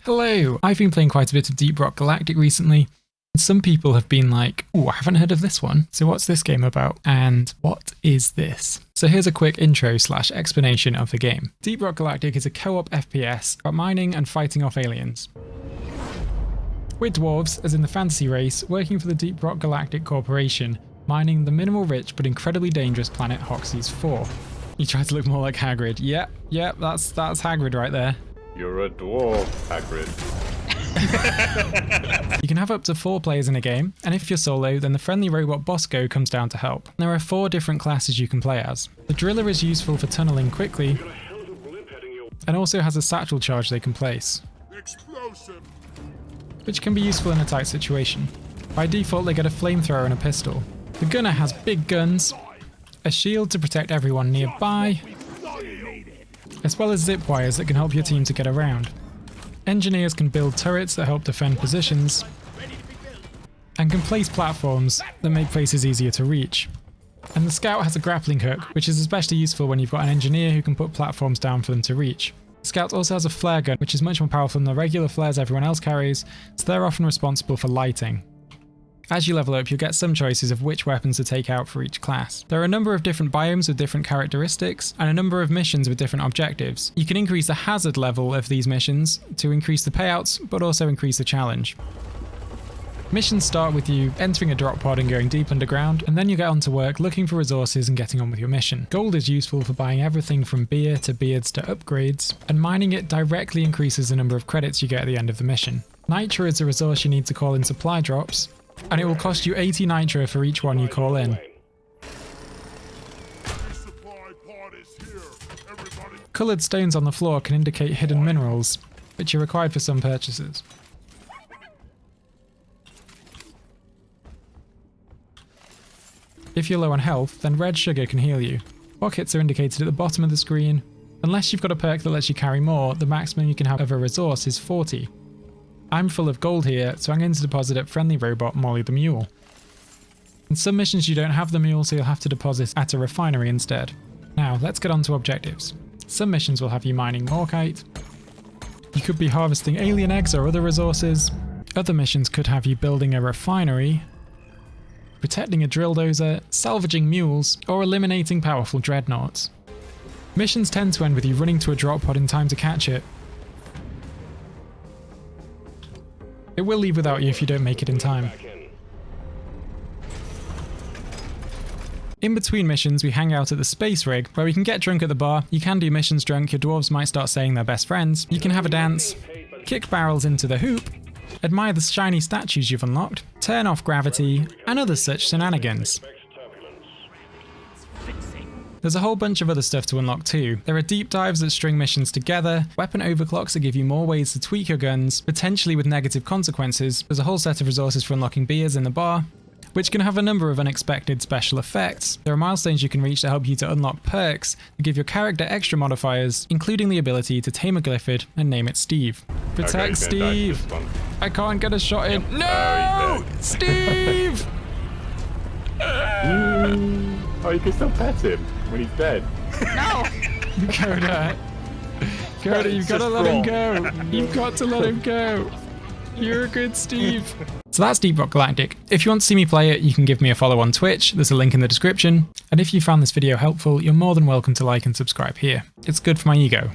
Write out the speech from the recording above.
Hello! I've been playing quite a bit of Deep Rock Galactic recently, and some people have been like, "Ooh, I haven't heard of this one, so what's this game about? And what is this?" So here's a quick intro / explanation of the game. Deep Rock Galactic is a co-op FPS about mining and fighting off aliens. We're dwarves, as in the fantasy race, working for the Deep Rock Galactic Corporation, mining the mineral rich but incredibly dangerous planet Hoxie's 4. You try to look more like Hagrid. Yep, that's Hagrid right there. You're a dwarf, Hagrid. You can have up to 4 players in a game, and if you're solo, then the friendly robot Bosco comes down to help. There are 4 different classes you can play as. The driller is useful for tunneling quickly, and also has a satchel charge they can place, which can be useful in a tight situation. By default, they get a flamethrower and a pistol. The gunner has big guns, a shield to protect everyone nearby, as well as zip wires that can help your team to get around. Engineers can build turrets that help defend positions, and can place platforms that make places easier to reach. And the scout has a grappling hook, which is especially useful when you've got an engineer who can put platforms down for them to reach. The scout also has a flare gun, which is much more powerful than the regular flares everyone else carries, so they're often responsible for lighting. As you level up, you'll get some choices of which weapons to take out for each class. There are a number of different biomes with different characteristics, and a number of missions with different objectives. You can increase the hazard level of these missions to increase the payouts, but also increase the challenge. Missions start with you entering a drop pod and going deep underground, and then you get on to work looking for resources and getting on with your mission. Gold is useful for buying everything from beer to beards to upgrades, and mining it directly increases the number of credits you get at the end of the mission. Nitra is a resource you need to call in supply drops, and it will cost you 80 nitra for each one you call in. Coloured stones on the floor can indicate hidden minerals, which are required for some purchases. If you're low on health, then red sugar can heal you. Pockets are indicated at the bottom of the screen. Unless you've got a perk that lets you carry more, the maximum you can have of a resource is 40. I'm full of gold here, so I'm going to deposit at friendly robot Molly the Mule. In some missions you don't have the mule, so you'll have to deposit at a refinery instead. Now, let's get on to objectives. Some missions will have you mining morkite. You could be harvesting alien eggs or other resources. Other missions could have you building a refinery, protecting a drill dozer, salvaging mules, or eliminating powerful dreadnoughts. Missions tend to end with you running to a drop pod in time to catch it. It will leave without you if you don't make it in time. In between missions, we hang out at the space rig, where we can get drunk at the bar. You can do missions drunk, your dwarves might start saying they're best friends. You can have a dance, kick barrels into the hoop, admire the shiny statues you've unlocked, turn off gravity, and other such shenanigans. There's a whole bunch of other stuff to unlock too. There are deep dives that string missions together, weapon overclocks that give you more ways to tweak your guns, potentially with negative consequences. There's a whole set of resources for unlocking beers in the bar, which can have a number of unexpected special effects. There are milestones you can reach to help you to unlock perks that give your character extra modifiers, including the ability to tame a glyphid and name it Steve. Protect Steve! I can't get a shot in. No! Steve! Oh, you can still pet him when he's dead. No! Coda, you've got to let him go. You've got to let him go. You're a good Steve. So that's Deep Rock Galactic. If you want to see me play it, you can give me a follow on Twitch. There's a link in the description. And if you found this video helpful, you're more than welcome to like and subscribe here. It's good for my ego.